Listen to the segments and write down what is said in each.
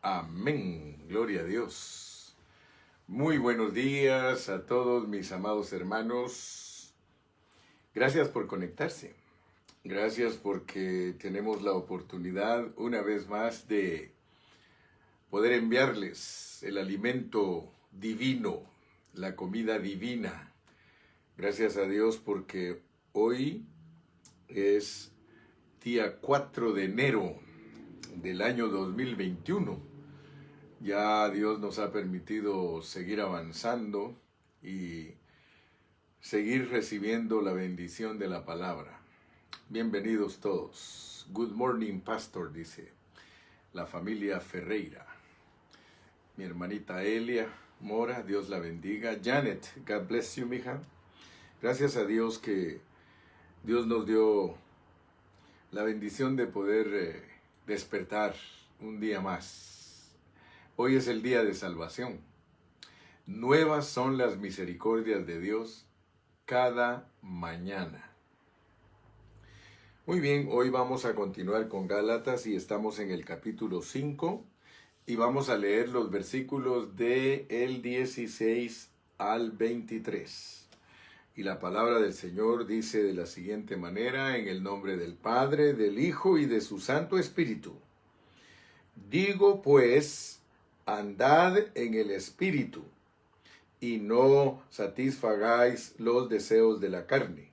Amén. Gloria a Dios. Muy buenos días a todos mis amados hermanos. Gracias por conectarse. Gracias porque tenemos la oportunidad una vez más de poder enviarles el alimento divino, la comida divina. Gracias a Dios porque hoy es día 4 de enero del año 2021. Ya Dios nos ha permitido seguir avanzando y seguir recibiendo la bendición de la palabra. Bienvenidos todos. Good morning, pastor, dice la familia Ferreira. Mi hermanita Elia Mora, Dios la bendiga. Janet, God bless you, mija. Gracias a Dios que Dios nos dio la bendición de poder despertar un día más. Hoy es el día de salvación. Nuevas son las misericordias de Dios cada mañana. Muy bien, hoy vamos a continuar con Gálatas y estamos en el capítulo 5 y vamos a leer los versículos del 16 al 23. Y la palabra del Señor dice de la siguiente manera: en el nombre del Padre, del Hijo y de su Santo Espíritu. Digo pues, andad en el Espíritu, y no satisfagáis los deseos de la carne.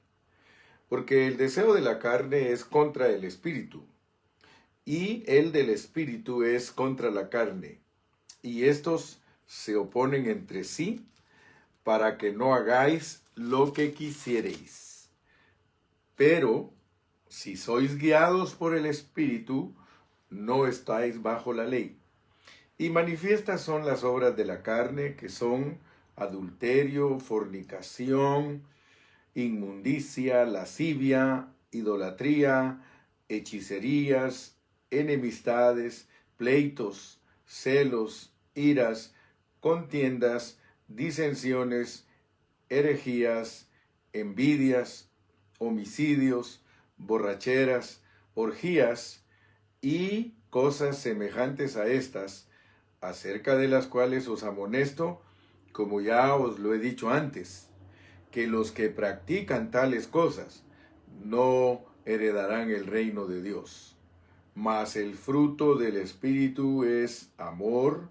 Porque el deseo de la carne es contra el Espíritu, y el del Espíritu es contra la carne. Y estos se oponen entre sí, para que no hagáis lo que quisiereis. Pero, si sois guiados por el Espíritu, no estáis bajo la ley. Y manifiestas son las obras de la carne, que son adulterio, fornicación, inmundicia, lascivia, idolatría, hechicerías, enemistades, pleitos, celos, iras, contiendas, disensiones, herejías, envidias, homicidios, borracheras, orgías y cosas semejantes a estas, acerca de las cuales os amonesto, como ya os lo he dicho antes, que los que practican tales cosas no heredarán el reino de Dios. Mas el fruto del Espíritu es amor,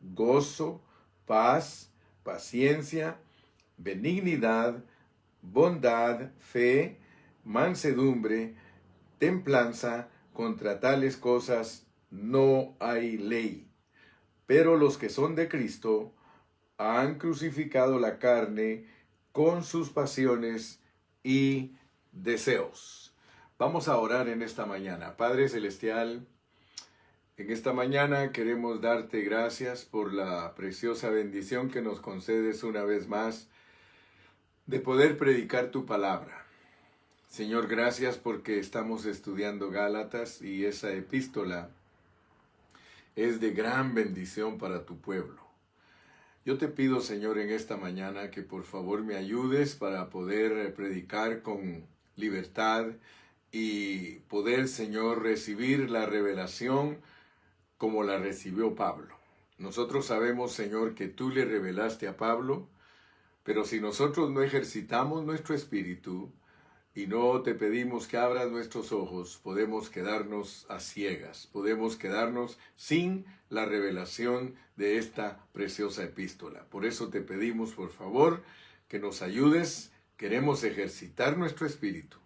gozo, paz, paciencia, benignidad, bondad, fe, mansedumbre, templanza. Contra tales cosas no hay ley. Pero los que son de Cristo han crucificado la carne con sus pasiones y deseos. Vamos a orar en esta mañana. Padre Celestial, en esta mañana queremos darte gracias por la preciosa bendición que nos concedes una vez más de poder predicar tu palabra. Señor, gracias porque estamos estudiando Gálatas y esa epístola es de gran bendición para tu pueblo. Yo te pido, Señor, en esta mañana que por favor me ayudes para poder predicar con libertad y poder, Señor, recibir la revelación como la recibió Pablo. Nosotros sabemos, Señor, que tú le revelaste a Pablo, pero si nosotros no ejercitamos nuestro espíritu y no te pedimos que abras nuestros ojos, podemos quedarnos a ciegas, podemos quedarnos sin la revelación de esta preciosa epístola. Por eso te pedimos, por favor, que nos ayudes. Queremos ejercitar nuestro espíritu.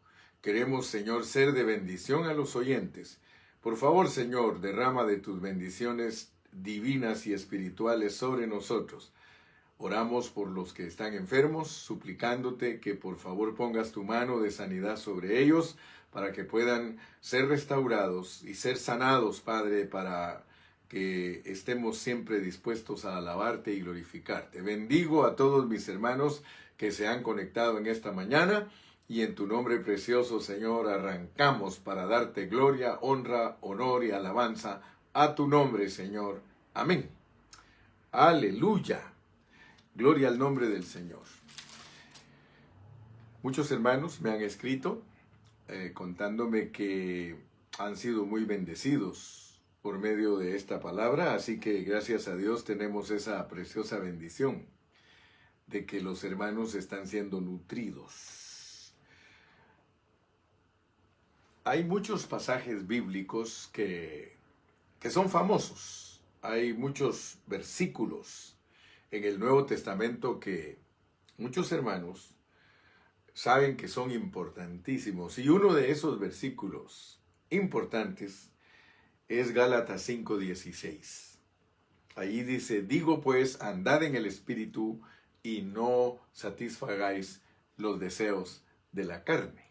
Queremos, Señor, ser de bendición a los oyentes. Por favor, Señor, derrama de tus bendiciones divinas y espirituales sobre nosotros. Oramos por los que están enfermos, suplicándote que por favor pongas tu mano de sanidad sobre ellos para que puedan ser restaurados y ser sanados, Padre, para que estemos siempre dispuestos a alabarte y glorificarte. Bendigo a todos mis hermanos que se han conectado en esta mañana y en tu nombre precioso, Señor, arrancamos para darte gloria, honra, honor y alabanza a tu nombre, Señor. Amén. Aleluya. Gloria al nombre del Señor. Muchos hermanos me han escrito contándome que han sido muy bendecidos por medio de esta palabra, así que gracias a Dios tenemos esa preciosa bendición de que los hermanos están siendo nutridos. Hay muchos pasajes bíblicos que son famosos. Hay muchos versículos en el Nuevo Testamento que muchos hermanos saben que son importantísimos. Y uno de esos versículos importantes es Gálatas 5:16. Allí dice: digo pues, andad en el Espíritu y no satisfagáis los deseos de la carne.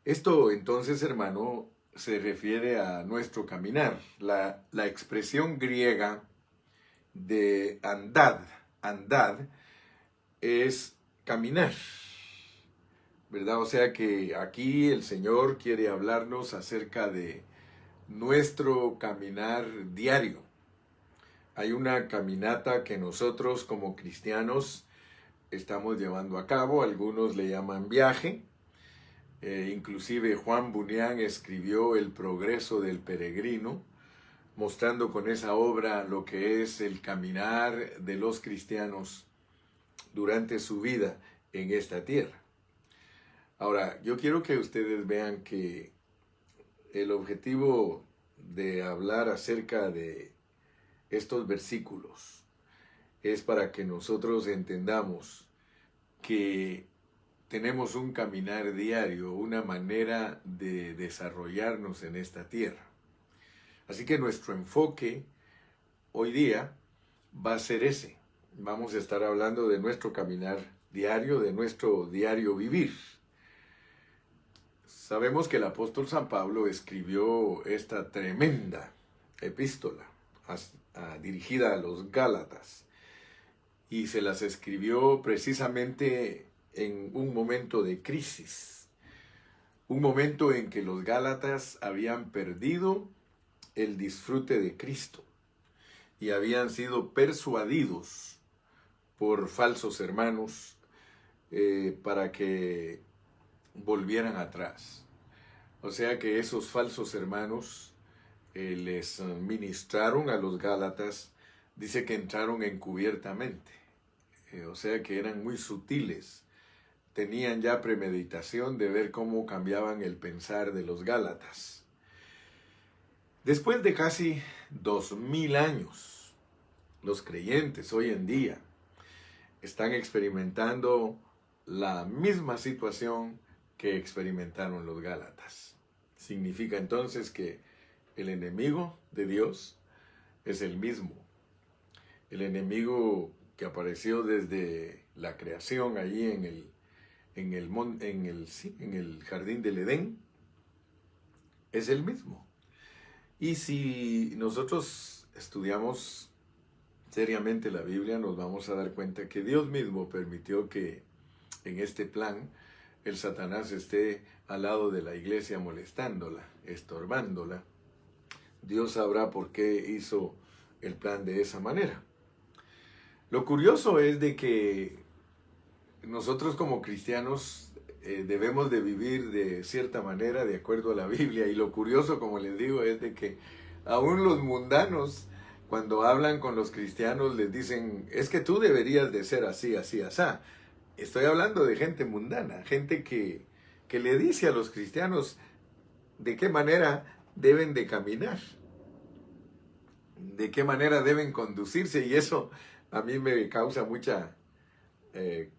Esto entonces, hermano, se refiere a nuestro caminar. La expresión griega de andad, es caminar, ¿verdad? O sea que aquí el Señor quiere hablarnos acerca de nuestro caminar diario. Hay una caminata que nosotros como cristianos estamos llevando a cabo, algunos le llaman viaje. Inclusive Juan Bunyan escribió El progreso del peregrino, mostrando con esa obra lo que es el caminar de los cristianos durante su vida en esta tierra. Ahora, yo quiero que ustedes vean que el objetivo de hablar acerca de estos versículos es para que nosotros entendamos que tenemos un caminar diario, una manera de desarrollarnos en esta tierra. Así que nuestro enfoque hoy día va a ser ese. Vamos a estar hablando de nuestro caminar diario, de nuestro diario vivir. Sabemos que el apóstol San Pablo escribió esta tremenda epístola dirigida a los Gálatas y se las escribió precisamente en un momento de crisis, un momento en que los Gálatas habían perdido el disfrute de Cristo y habían sido persuadidos por falsos hermanos para que volvieran atrás. O sea que esos falsos hermanos les ministraron a los Gálatas, dice que entraron encubiertamente, o sea que eran muy sutiles, tenían ya premeditación de ver cómo cambiaban el pensar de los Gálatas. Después de casi 2000 años, los creyentes hoy en día están experimentando la misma situación que experimentaron los Gálatas. Significa entonces que el enemigo de Dios es el mismo. El enemigo que apareció desde la creación allí en el jardín del Edén es el mismo. Y si nosotros estudiamos seriamente la Biblia, nos vamos a dar cuenta que Dios mismo permitió que en este plan el Satanás esté al lado de la iglesia molestándola, estorbándola. Dios sabrá por qué hizo el plan de esa manera. Lo curioso es de que nosotros como cristianos debemos de vivir de cierta manera de acuerdo a la Biblia, y lo curioso, como les digo, es de que aún los mundanos, cuando hablan con los cristianos, les dicen: es que tú deberías de ser así, así, asá. Estoy hablando de gente mundana, gente que le dice a los cristianos de qué manera deben de caminar, de qué manera deben conducirse, y eso a mí me causa mucha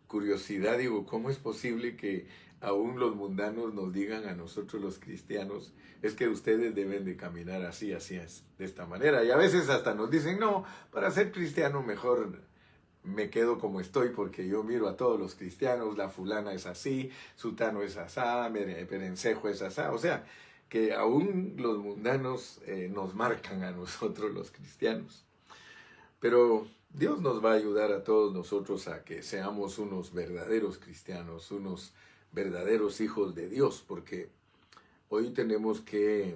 curiosidad. Digo, ¿cómo es posible que aún los mundanos nos digan a nosotros los cristianos: es que ustedes deben de caminar así, así, de esta manera? Y a veces hasta nos dicen: no, para ser cristiano mejor me quedo como estoy, porque yo miro a todos los cristianos, la fulana es así, sutano es asá, perencejo es asá. O sea, que aún los mundanos nos marcan a nosotros los cristianos. Pero Dios nos va a ayudar a todos nosotros a que seamos unos verdaderos cristianos, unos verdaderos hijos de Dios, porque hoy tenemos que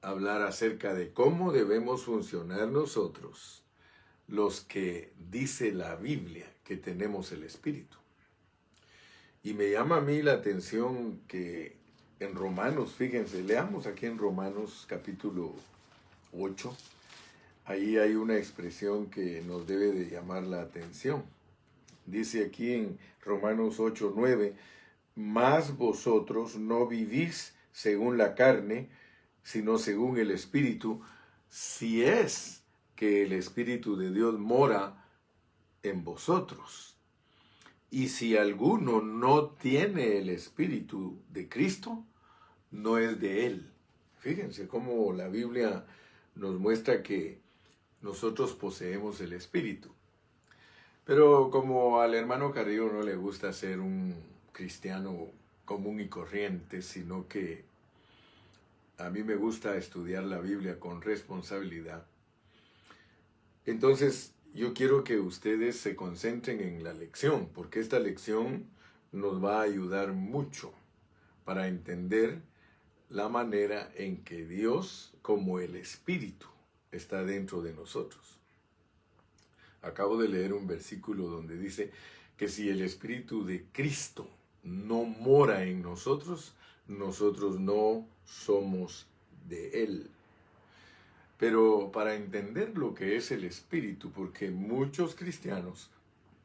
hablar acerca de cómo debemos funcionar nosotros, los que dice la Biblia que tenemos el Espíritu. Y me llama a mí la atención que en Romanos, fíjense, leamos aquí en Romanos capítulo 8. Ahí hay una expresión que nos debe de llamar la atención. Dice aquí en Romanos 8:9, mas vosotros no vivís según la carne, sino según el Espíritu, si es que el Espíritu de Dios mora en vosotros. Y si alguno no tiene el Espíritu de Cristo, no es de él. Fíjense cómo la Biblia nos muestra que nosotros poseemos el Espíritu. Pero como al hermano Carrillo no le gusta ser un cristiano común y corriente, sino que a mí me gusta estudiar la Biblia con responsabilidad. Entonces, yo quiero que ustedes se concentren en la lección, porque esta lección nos va a ayudar mucho para entender la manera en que Dios, como el Espíritu, está dentro de nosotros. Acabo de leer un versículo donde dice que si el Espíritu de Cristo no mora en nosotros, nosotros no somos de Él. Pero para entender lo que es el Espíritu, porque muchos cristianos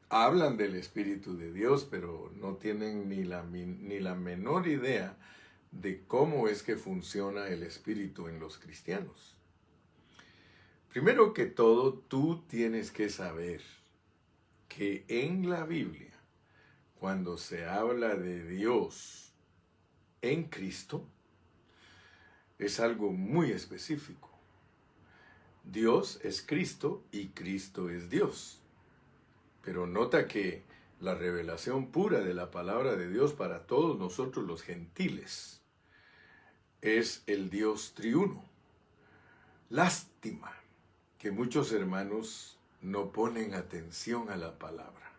hablan del Espíritu de Dios, pero no tienen ni la menor idea de cómo es que funciona el Espíritu en los cristianos. Primero que todo, tú tienes que saber que en la Biblia, cuando se habla de Dios en Cristo, es algo muy específico. Dios es Cristo y Cristo es Dios. Pero nota que la revelación pura de la palabra de Dios para todos nosotros los gentiles es el Dios triuno. Lástima que muchos hermanos no ponen atención a la palabra.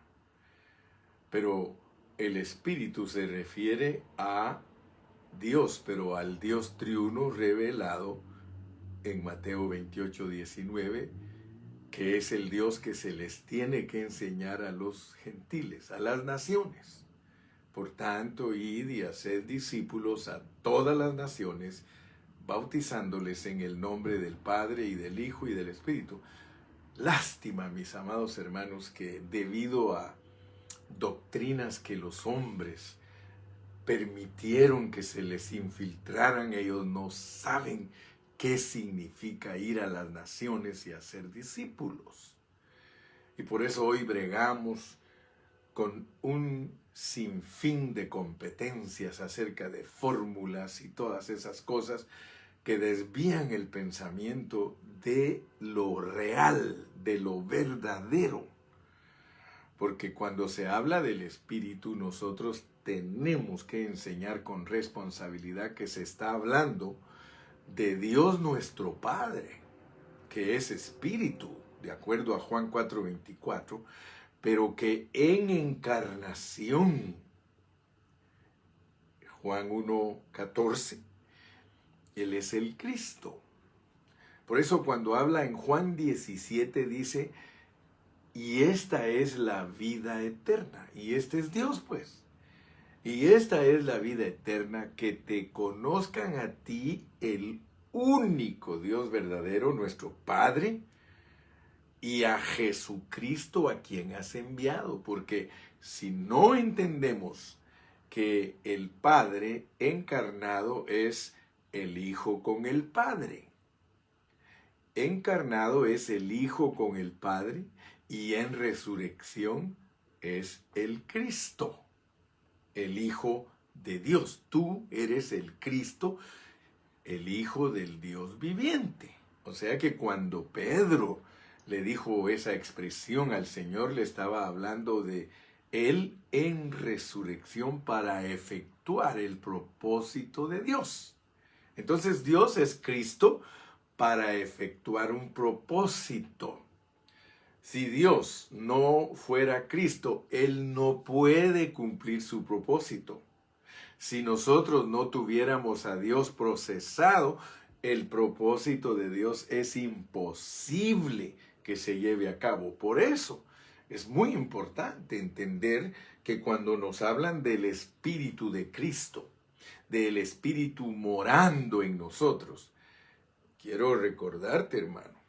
Pero el Espíritu se refiere a Dios, pero al Dios triuno revelado en Mateo 28:19, que es el Dios que se les tiene que enseñar a los gentiles, a las naciones. Por tanto, id y haced discípulos a todas las naciones, bautizándoles en el nombre del Padre y del Hijo y del Espíritu. Lástima, mis amados hermanos, que debido a doctrinas que los hombres permitieron que se les infiltraran, ellos no saben qué significa ir a las naciones y hacer discípulos. Y por eso hoy bregamos con un sinfín de competencias acerca de fórmulas y todas esas cosas que desvían el pensamiento de lo real, de lo verdadero. Porque cuando se habla del Espíritu, nosotros tenemos que enseñar con responsabilidad que se está hablando de Dios nuestro Padre, que es Espíritu, de acuerdo a Juan 4:24, pero que en encarnación, Juan 1:14, Él es el Cristo. Por eso cuando habla en Juan 17 dice, y esta es la vida eterna, y este es Dios pues. Y esta es la vida eterna, que te conozcan a ti, el único Dios verdadero, nuestro Padre, y a Jesucristo a quien has enviado. Porque si no entendemos que el Padre encarnado es el Hijo con el Padre, encarnado es el Hijo con el Padre, y en resurrección es el Cristo, el Hijo de Dios. Tú eres el Cristo, el Hijo del Dios viviente. O sea que cuando Pedro le dijo esa expresión al Señor, le estaba hablando de Él en resurrección para efectuar el propósito de Dios. Entonces Dios es Cristo para efectuar un propósito. Si Dios no fuera Cristo, Él no puede cumplir su propósito. Si nosotros no tuviéramos a Dios procesado, el propósito de Dios es imposible que se lleve a cabo. Por eso es muy importante entender que cuando nos hablan del Espíritu de Cristo, del Espíritu morando en nosotros. Quiero recordarte, hermano,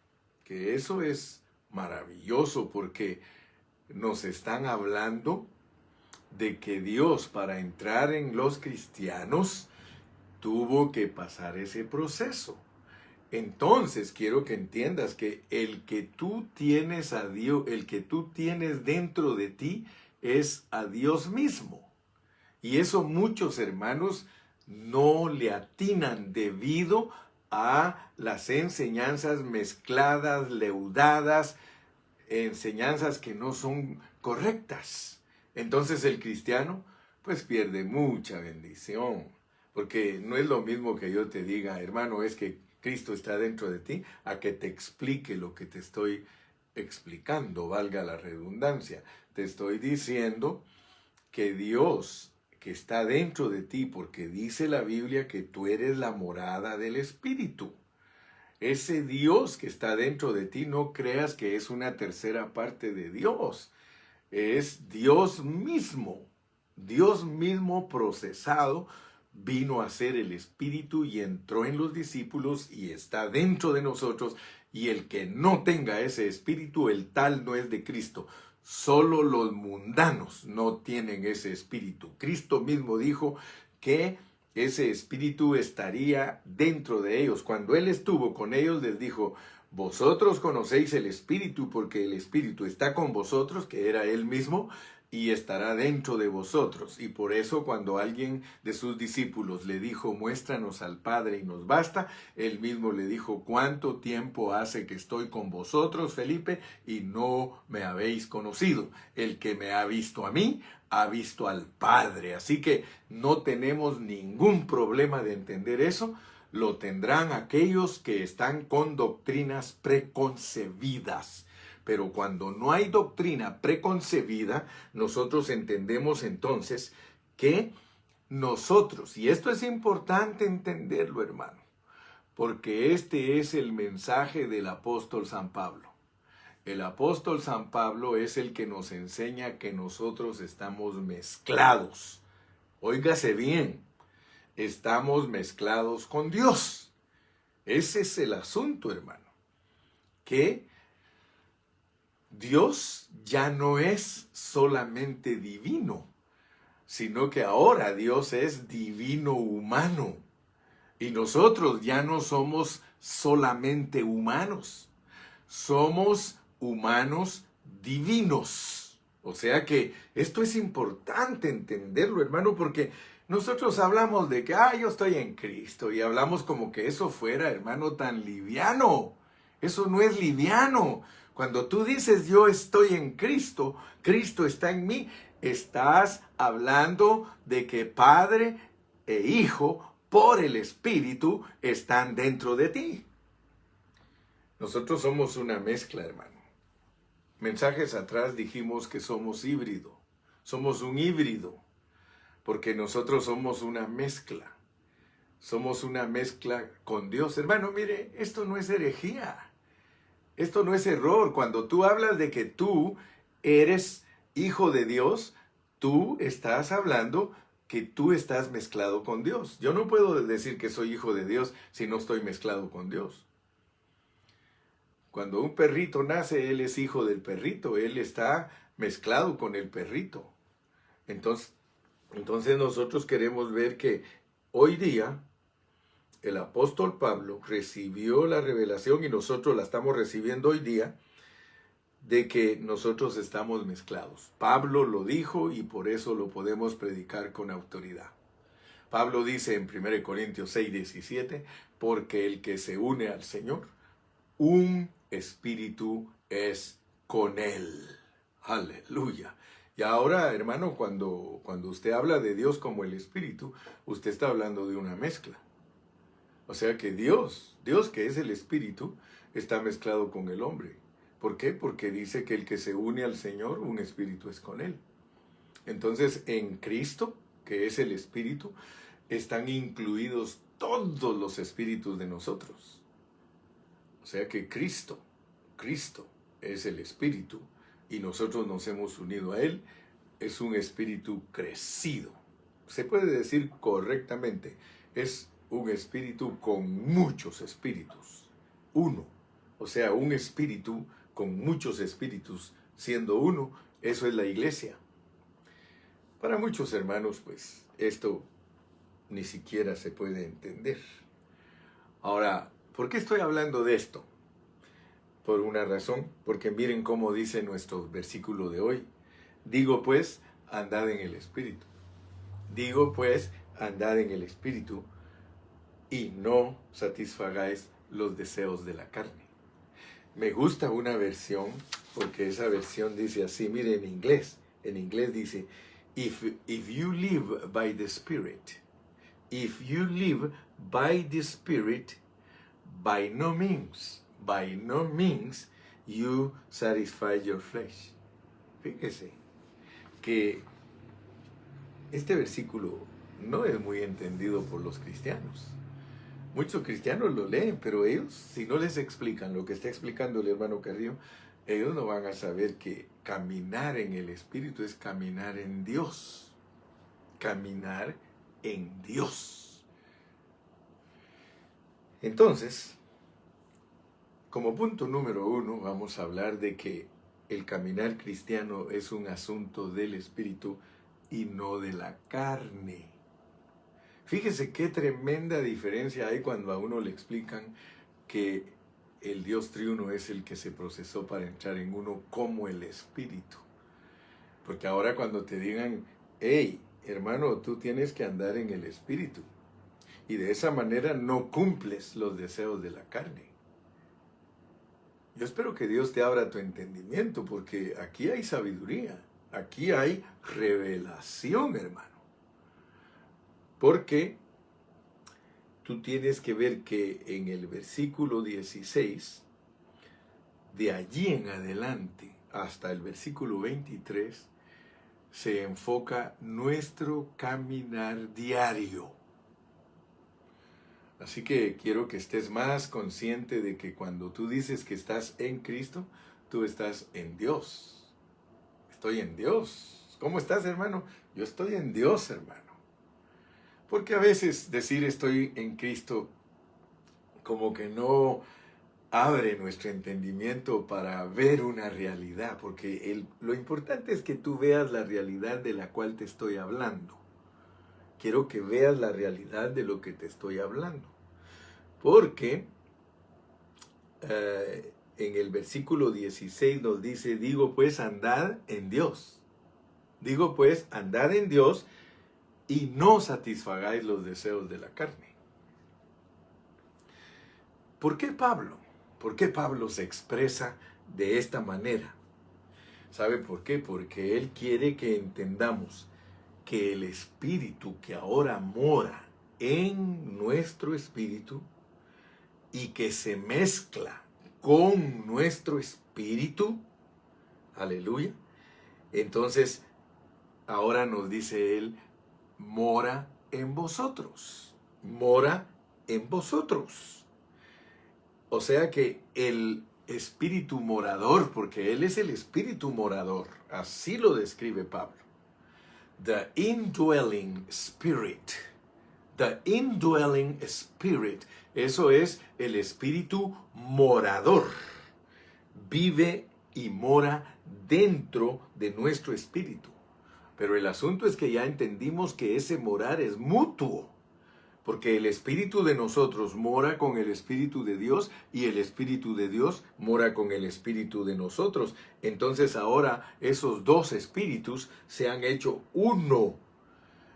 que eso es maravilloso porque nos están hablando de que Dios, para entrar en los cristianos, tuvo que pasar ese proceso. Entonces quiero que entiendas que el que tú tienes a Dios, el que tú tienes dentro de ti es a Dios mismo. Y eso muchos hermanos no le atinan debido a las enseñanzas mezcladas, leudadas, enseñanzas que no son correctas. Entonces el cristiano pues pierde mucha bendición, porque no es lo mismo que yo te diga, hermano, es que Cristo está dentro de ti, a que te explique lo que te estoy explicando, valga la redundancia. Te estoy diciendo que Dios que está dentro de ti, porque dice la Biblia que tú eres la morada del Espíritu. Ese Dios que está dentro de ti, no creas que es una tercera parte de Dios. Es Dios mismo. Dios mismo procesado vino a ser el Espíritu y entró en los discípulos y está dentro de nosotros. Y el que no tenga ese Espíritu, el tal no es de Cristo. Solo los mundanos no tienen ese Espíritu. Cristo mismo dijo que ese Espíritu estaría dentro de ellos. Cuando Él estuvo con ellos, les dijo: vosotros conocéis el Espíritu porque el Espíritu está con vosotros, que era Él mismo, y estará dentro de vosotros. Y por eso cuando alguien de sus discípulos le dijo: muéstranos al Padre y nos basta, Él mismo le dijo: ¿cuánto tiempo hace que estoy con vosotros, Felipe, y no me habéis conocido? El que me ha visto a mí, ha visto al Padre. Así que no tenemos ningún problema de entender eso. Lo tendrán aquellos que están con doctrinas preconcebidas. Pero cuando no hay doctrina preconcebida, nosotros entendemos entonces que nosotros, y esto es importante entenderlo, hermano, porque este es el mensaje del apóstol San Pablo. El apóstol San Pablo es el que nos enseña que nosotros estamos mezclados. Óigase bien, estamos mezclados con Dios. Ese es el asunto, hermano. Que Dios ya no es solamente divino, sino que ahora Dios es divino humano. Y nosotros ya no somos solamente humanos, somos humanos divinos. O sea que esto es importante entenderlo, hermano, porque nosotros hablamos de que, yo estoy en Cristo, y hablamos como que eso fuera, hermano, tan liviano. Eso no es liviano. Cuando tú dices yo estoy en Cristo, Cristo está en mí, estás hablando de que Padre e Hijo, por el Espíritu, están dentro de ti. Nosotros somos una mezcla, hermano. Mensajes atrás dijimos que somos híbrido. Somos un híbrido, porque nosotros somos una mezcla. Somos una mezcla con Dios. Hermano, mire, esto no es herejía. Esto no es error. Cuando tú hablas de que tú eres hijo de Dios, tú estás hablando que tú estás mezclado con Dios. Yo no puedo decir que soy hijo de Dios si no estoy mezclado con Dios. Cuando un perrito nace, él es hijo del perrito, él está mezclado con el perrito. Entonces nosotros queremos ver que hoy día el apóstol Pablo recibió la revelación, y nosotros la estamos recibiendo hoy día, de que nosotros estamos mezclados. Pablo lo dijo y por eso lo podemos predicar con autoridad. Pablo dice en 1 Corintios 6:17, porque el que se une al Señor, un espíritu es con él. Aleluya. Y ahora, hermano, cuando usted habla de Dios como el Espíritu, usted está hablando de una mezcla. O sea que Dios que es el Espíritu, está mezclado con el hombre. ¿Por qué? Porque dice que el que se une al Señor, un espíritu es con él. Entonces, en Cristo, que es el Espíritu, están incluidos todos los espíritus de nosotros. O sea que Cristo es el Espíritu y nosotros nos hemos unido a Él. Es un espíritu crecido. se puede decir correctamente, es un espíritu con muchos espíritus. Uno, o sea, un espíritu con muchos espíritus, siendo uno, eso es la iglesia. Para muchos hermanos, pues, esto ni siquiera se puede entender. Ahora, ¿por qué estoy hablando de esto? Por una razón, porque miren cómo dice nuestro versículo de hoy. Digo pues, andad en el Espíritu. Digo pues, andad en el Espíritu y no satisfagáis los deseos de la carne. Me gusta una versión, porque esa versión dice así, mire en inglés dice, if you live by the Spirit, if you live by the Spirit, by no means, you satisfy your flesh. Fíjese que este versículo no es muy entendido por los cristianos. Muchos cristianos lo leen, pero ellos, si no les explican lo que está explicando el hermano Carrillo, ellos no van a saber que caminar en el Espíritu es caminar en Dios. Caminar en Dios. Entonces, como punto número 1, vamos a hablar de que el caminar cristiano es un asunto del Espíritu y no de la carne. Fíjese qué tremenda diferencia hay cuando a uno le explican que el Dios triuno es el que se procesó para entrar en uno como el Espíritu. Porque ahora cuando te digan, hey, hermano, tú tienes que andar en el Espíritu. Y de esa manera no cumples los deseos de la carne. Yo espero que Dios te abra tu entendimiento, porque aquí hay sabiduría, aquí hay revelación, hermano. Porque tú tienes que ver que en el versículo 16, de allí en adelante hasta el versículo 23, se enfoca nuestro caminar diario. Así que quiero que estés más consciente de que cuando tú dices que estás en Cristo, tú estás en Dios. Estoy en Dios. ¿Cómo estás, hermano? Yo estoy en Dios, hermano. Porque a veces decir estoy en Cristo como que no abre nuestro entendimiento para ver una realidad, porque lo importante es que tú veas la realidad de la cual te estoy hablando. Quiero que veas la realidad de lo que te estoy hablando. Porque en el versículo 16 nos dice, digo pues andad en Dios. Digo pues andad en Dios y no satisfagáis los deseos de la carne. ¿Por qué Pablo? ¿Por qué Pablo se expresa de esta manera? ¿Sabe por qué? Porque él quiere que entendamos que el Espíritu que ahora mora en nuestro espíritu y que se mezcla con nuestro espíritu, aleluya, entonces ahora nos dice él, mora en vosotros, mora en vosotros. O sea que el espíritu morador, porque él es el espíritu morador, así lo describe Pablo. The indwelling spirit. The indwelling spirit. Eso es el espíritu morador. Vive y mora dentro de nuestro espíritu. Pero el asunto es que ya entendimos que ese morar es mutuo. Porque el espíritu de nosotros mora con el espíritu de Dios y el espíritu de Dios mora con el espíritu de nosotros. Entonces ahora esos dos espíritus se han hecho uno.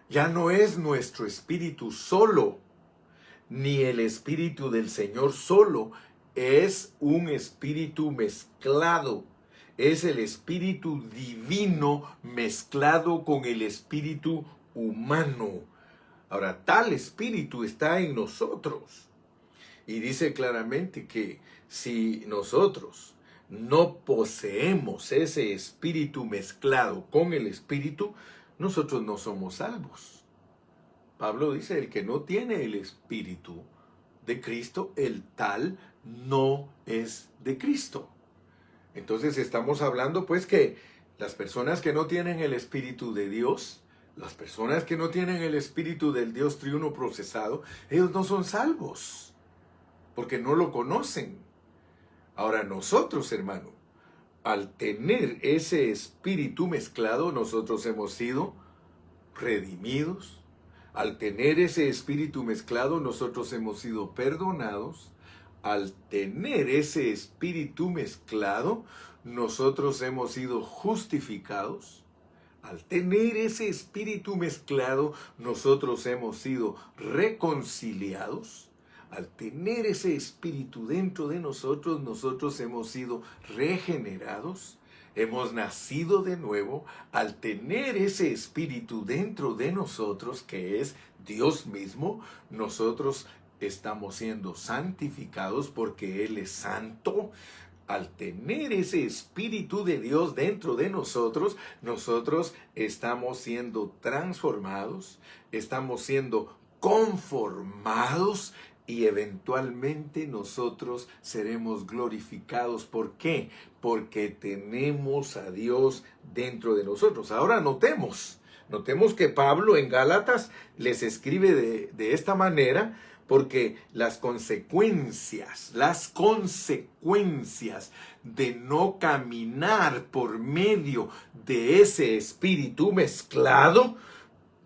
Ya no es nuestro espíritu solo, ni el espíritu del Señor solo. Es un espíritu mezclado. Es el espíritu divino mezclado con el espíritu humano. Ahora, tal espíritu está en nosotros. Y dice claramente que si nosotros no poseemos ese espíritu mezclado con el espíritu, nosotros no somos salvos. Pablo dice, el que no tiene el espíritu de Cristo, el tal no es de Cristo. Entonces estamos hablando pues que las personas que no tienen el espíritu de Dios, Las personas que no tienen el Espíritu del Dios triuno procesado, ellos no son salvos, porque no lo conocen. Ahora nosotros, hermano, al tener ese espíritu mezclado, nosotros hemos sido redimidos. Al tener ese espíritu mezclado, nosotros hemos sido perdonados. Al tener ese espíritu mezclado, nosotros hemos sido justificados. Al tener ese espíritu mezclado, nosotros hemos sido reconciliados. Al tener ese espíritu dentro de nosotros, nosotros hemos sido regenerados. Hemos nacido de nuevo. Al tener ese espíritu dentro de nosotros, que es Dios mismo, nosotros estamos siendo santificados porque Él es santo. Al tener ese Espíritu de Dios dentro de nosotros, nosotros estamos siendo transformados, estamos siendo conformados y eventualmente nosotros seremos glorificados. ¿Por qué? Porque tenemos a Dios dentro de nosotros. Ahora notemos que Pablo en Gálatas les escribe de esta manera, porque las consecuencias de no caminar por medio de ese espíritu mezclado,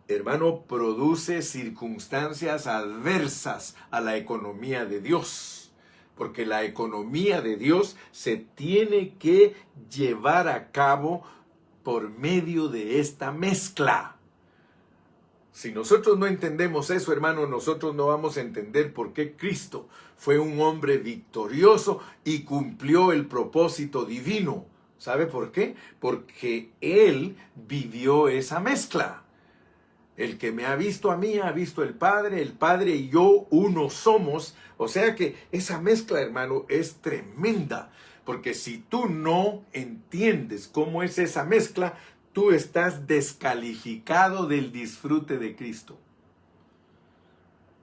hermano, produce circunstancias adversas a la economía de Dios. Porque la economía de Dios se tiene que llevar a cabo por medio de esta mezcla. Si nosotros no entendemos eso, hermano, nosotros no vamos a entender por qué Cristo fue un hombre victorioso y cumplió el propósito divino. ¿Sabe por qué? Porque Él vivió esa mezcla. El que me ha visto a mí, ha visto el Padre y yo uno somos. O sea que esa mezcla, hermano, es tremenda. Porque si tú no entiendes cómo es esa mezcla, tú estás descalificado del disfrute de Cristo.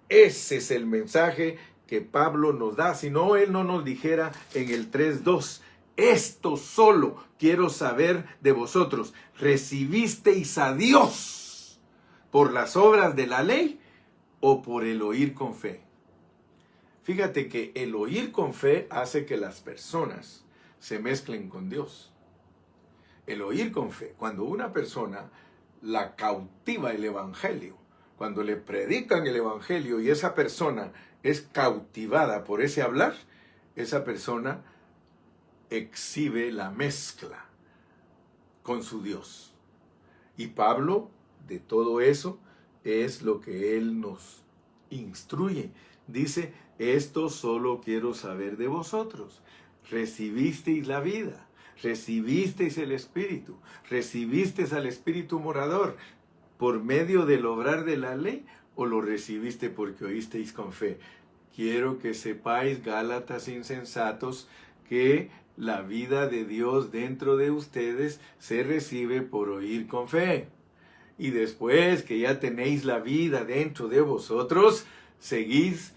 Ese es el mensaje que Pablo nos da. Si no, él no nos dijera en el 3:2, esto solo quiero saber de vosotros. ¿Recibisteis a Dios por las obras de la ley o por el oír con fe? Fíjate que el oír con fe hace que las personas se mezclen con Dios. El oír con fe, cuando una persona la cautiva el evangelio, cuando le predican el evangelio y esa persona es cautivada por ese hablar, esa persona exhibe la mezcla con su Dios. Y Pablo, de todo eso, es lo que él nos instruye. Dice, esto solo quiero saber de vosotros. ¿Recibisteis la vida? ¿Recibisteis el Espíritu? ¿Recibisteis al Espíritu morador por medio del obrar de la ley? ¿O lo recibiste porque oísteis con fe? Quiero que sepáis, Gálatas insensatos, que la vida de Dios dentro de ustedes se recibe por oír con fe. Y después que ya tenéis la vida dentro de vosotros, seguís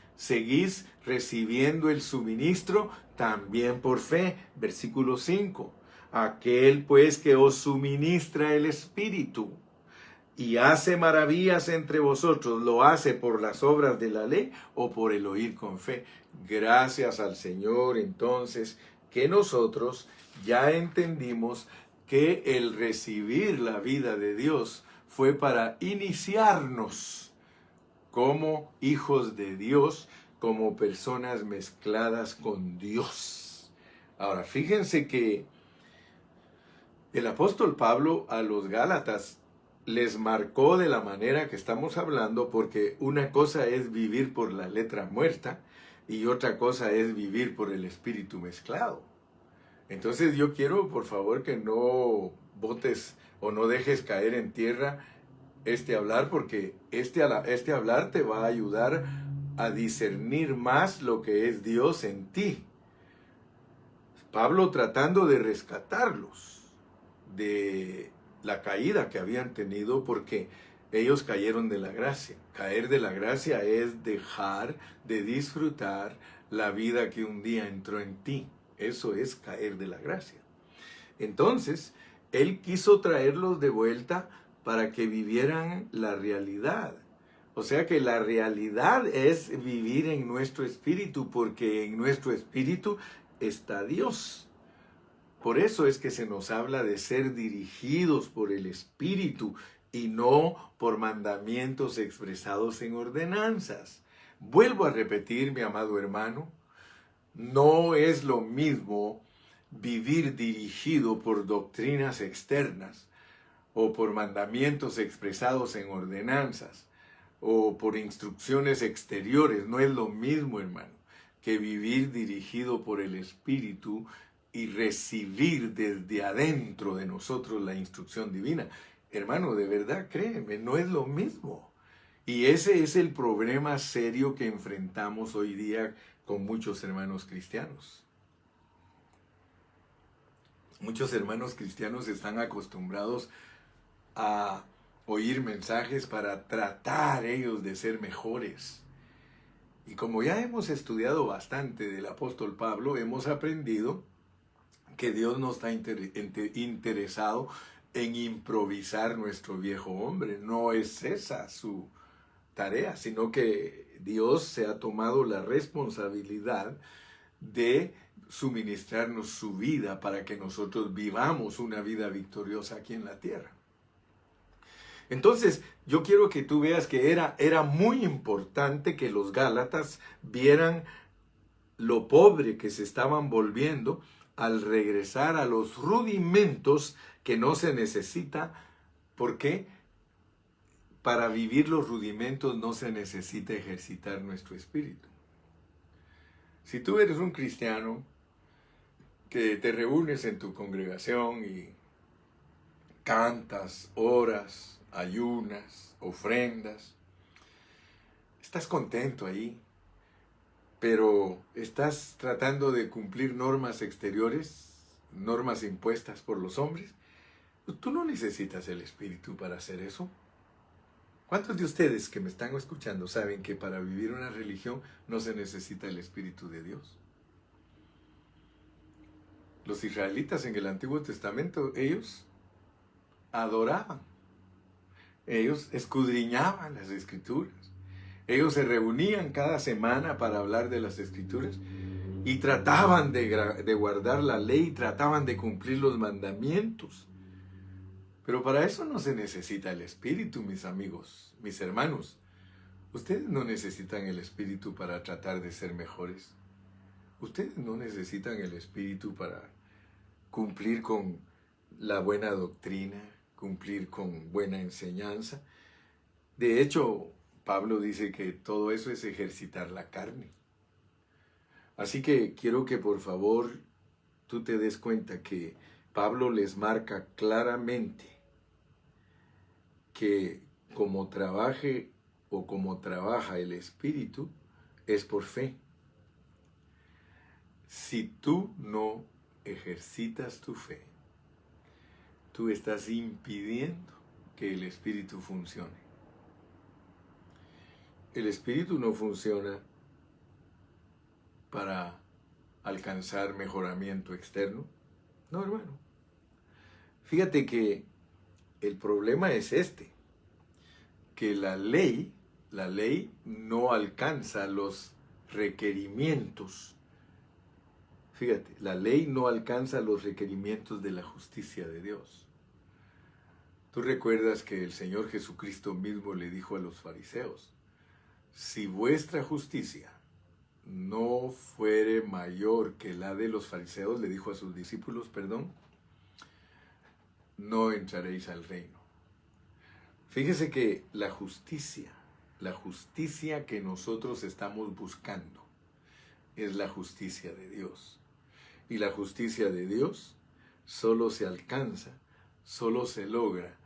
recibiendo el suministro también por fe. Versículo 5. Aquel pues que os suministra el Espíritu y hace maravillas entre vosotros, ¿lo hace por las obras de la ley o por el oír con fe? Gracias al Señor, entonces, que nosotros ya entendimos que el recibir la vida de Dios fue para iniciarnos como hijos de Dios, como personas mezcladas con Dios. Ahora, fíjense que el apóstol Pablo a los Gálatas les marcó de la manera que estamos hablando, porque una cosa es vivir por la letra muerta y otra cosa es vivir por el espíritu mezclado. Entonces yo quiero, por favor, que no botes o no dejes caer en tierra este hablar, porque este hablar te va a ayudar a discernir más lo que es Dios en ti. Pablo tratando de rescatarlos de la caída que habían tenido, porque ellos cayeron de la gracia. Caer de la gracia es dejar de disfrutar la vida que un día entró en ti. Eso es caer de la gracia. Entonces, él quiso traerlos de vuelta para que vivieran la realidad. O sea que la realidad es vivir en nuestro espíritu, porque en nuestro espíritu está Dios. Por eso es que se nos habla de ser dirigidos por el Espíritu y no por mandamientos expresados en ordenanzas. Vuelvo a repetir, mi amado hermano, no es lo mismo vivir dirigido por doctrinas externas o por mandamientos expresados en ordenanzas o por instrucciones exteriores. No es lo mismo, hermano, que vivir dirigido por el Espíritu y recibir desde adentro de nosotros la instrucción divina. Hermano, de verdad, créeme, no es lo mismo. Y ese es el problema serio que enfrentamos hoy día con muchos hermanos cristianos. Muchos hermanos cristianos están acostumbrados a oír mensajes para tratar ellos de ser mejores. Y como ya hemos estudiado bastante del apóstol Pablo, hemos aprendido que Dios no está interesado en improvisar nuestro viejo hombre. No es esa su tarea, sino que Dios se ha tomado la responsabilidad de suministrarnos su vida para que nosotros vivamos una vida victoriosa aquí en la tierra. Entonces, yo quiero que tú veas que era muy importante que los Gálatas vieran lo pobre que se estaban volviendo al regresar a los rudimentos que no se necesita. ¿Por qué? Para vivir los rudimentos no se necesita ejercitar nuestro espíritu. Si tú eres un cristiano que te reúnes en tu congregación y cantas, oras, ayunas, ofrendas, estás contento ahí, pero estás tratando de cumplir normas exteriores, normas impuestas por los hombres, tú no necesitas el Espíritu para hacer eso. ¿Cuántos de ustedes que me están escuchando saben que para vivir una religión no se necesita el Espíritu de Dios? Los israelitas en el Antiguo Testamento, ellos adoraban, ellos escudriñaban las Escrituras, ellos se reunían cada semana para hablar de las Escrituras y trataban de guardar la ley, trataban de cumplir los mandamientos. Pero para eso no se necesita el Espíritu, mis amigos, mis hermanos. Ustedes no necesitan el Espíritu para tratar de ser mejores. Ustedes no necesitan el Espíritu para cumplir con la buena doctrina, cumplir con buena enseñanza. De hecho, Pablo dice que todo eso es ejercitar la carne. Así que quiero que por favor tú te des cuenta que Pablo les marca claramente que como trabaje o como trabaja el Espíritu es por fe. Si tú no ejercitas tu fe, tú estás impidiendo que el Espíritu funcione. El Espíritu no funciona para alcanzar mejoramiento externo. No, hermano. Fíjate que el problema es que la ley no alcanza los requerimientos. Fíjate, la ley no alcanza los requerimientos de la justicia de Dios. Tú recuerdas que el Señor Jesucristo mismo le dijo a los fariseos, si vuestra justicia no fuere mayor que la de los fariseos, le dijo a sus discípulos, no entraréis al reino. Fíjese que la justicia que nosotros estamos buscando es la justicia de Dios. Y la justicia de Dios solo se alcanza, solo se logra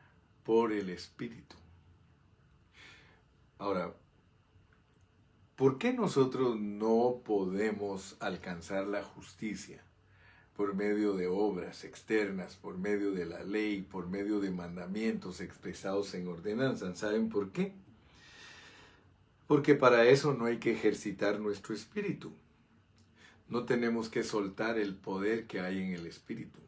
por el Espíritu. Ahora, ¿por qué nosotros no podemos alcanzar la justicia por medio de obras externas, por medio de la ley, por medio de mandamientos expresados en ordenanzas? ¿Saben por qué? Porque para eso no hay que ejercitar nuestro espíritu. No tenemos que soltar el poder que hay en el Espíritu.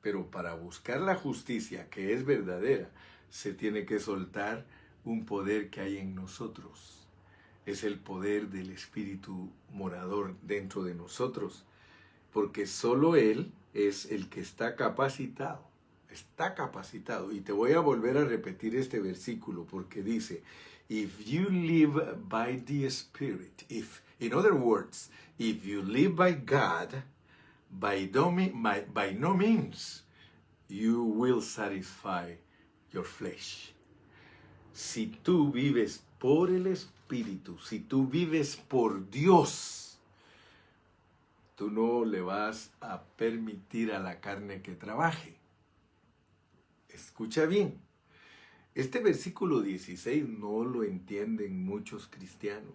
Pero para buscar la justicia que es verdadera, se tiene que soltar un poder que hay en nosotros. Es el poder del Espíritu morador dentro de nosotros, porque solo Él es el que está capacitado. Está capacitado. Y te voy a volver a repetir este versículo porque dice, if you live by the Spirit, in other words, if you live by God, by no means you will satisfy your flesh. Si tú vives por el Espíritu, si tú vives por Dios, tú no le vas a permitir a la carne que trabaje. Escucha bien, este versículo 16 no lo entienden muchos cristianos.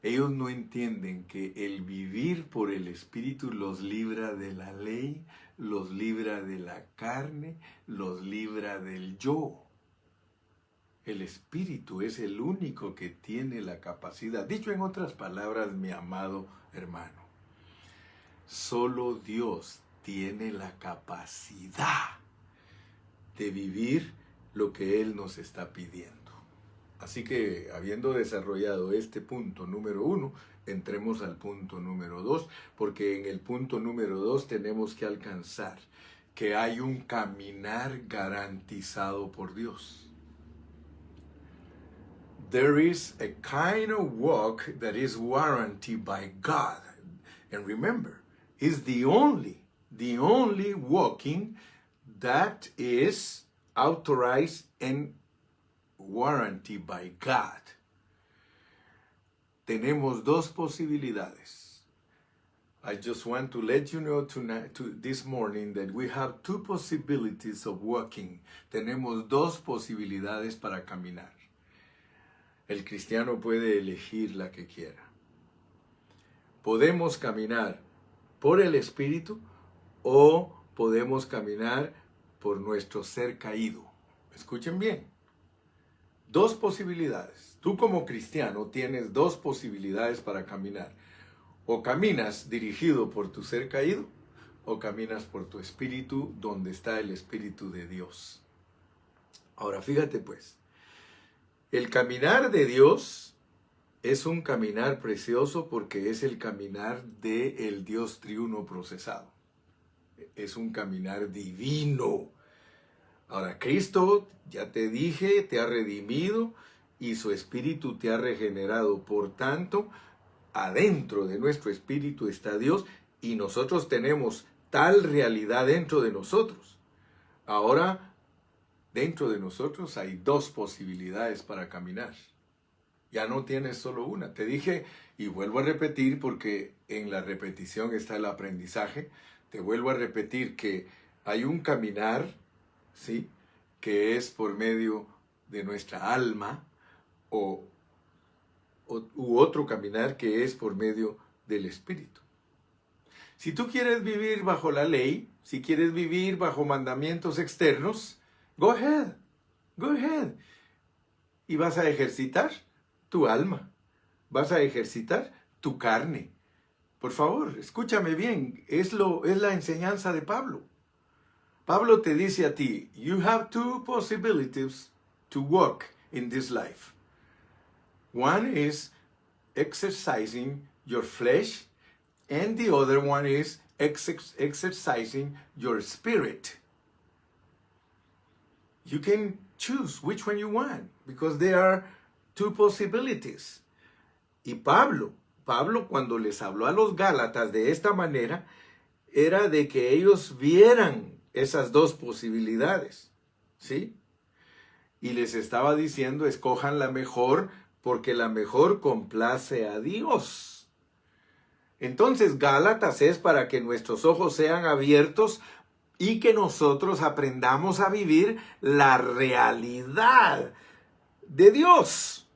Ellos no entienden que el vivir por el Espíritu los libra de la ley, los libra de la carne, los libra del yo. El Espíritu es el único que tiene la capacidad. Dicho en otras palabras, mi amado hermano, solo Dios tiene la capacidad de vivir lo que Él nos está pidiendo. Así que, habiendo desarrollado este punto número 1, entremos al punto número 2, porque en el punto número 2 tenemos que alcanzar que hay un caminar garantizado por Dios. There is a kind of walk that is warranted by God. And remember, it's the only walking that is authorized and warranted by God. Tenemos dos posibilidades. I just want to let you know this morning that we have two possibilities of walking. Tenemos dos posibilidades para caminar. El cristiano puede elegir la que quiera. Podemos caminar por el Espíritu o podemos caminar por nuestro ser caído. Escuchen bien. Dos posibilidades. Tú como cristiano tienes dos posibilidades para caminar. O caminas dirigido por tu ser caído o caminas por tu espíritu donde está el Espíritu de Dios. Ahora fíjate pues. El caminar de Dios es un caminar precioso porque es el caminar del Dios triuno procesado. Es un caminar divino. Ahora, Cristo, ya te dije, te ha redimido y su espíritu te ha regenerado. Por tanto, adentro de nuestro espíritu está Dios y nosotros tenemos tal realidad dentro de nosotros. Ahora, dentro de nosotros hay dos posibilidades para caminar. Ya no tienes solo una. Te dije, y vuelvo a repetir porque en la repetición está el aprendizaje, te vuelvo a repetir que hay un caminar, ¿sí?, que es por medio de nuestra alma u otro caminar que es por medio del Espíritu. Si tú quieres vivir bajo la ley, si quieres vivir bajo mandamientos externos, go ahead. Y vas a ejercitar tu alma, vas a ejercitar tu carne. Por favor, escúchame bien, es la enseñanza de Pablo. Pablo te dice a ti, you have two possibilities to walk in this life. One is exercising your flesh, and the other one is exercising your spirit. You can choose which one you want, because there are two possibilities. Y Pablo cuando les habló a los Gálatas de esta manera, era de que ellos vieran esas dos posibilidades, ¿sí? Y les estaba diciendo, escojan la mejor, porque la mejor complace a Dios. Entonces, Gálatas es para que nuestros ojos sean abiertos y que nosotros aprendamos a vivir la realidad de Dios.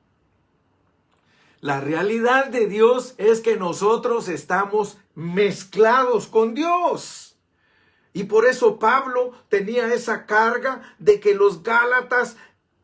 La realidad de Dios es que nosotros estamos mezclados con Dios. Y por eso Pablo tenía esa carga de que los Gálatas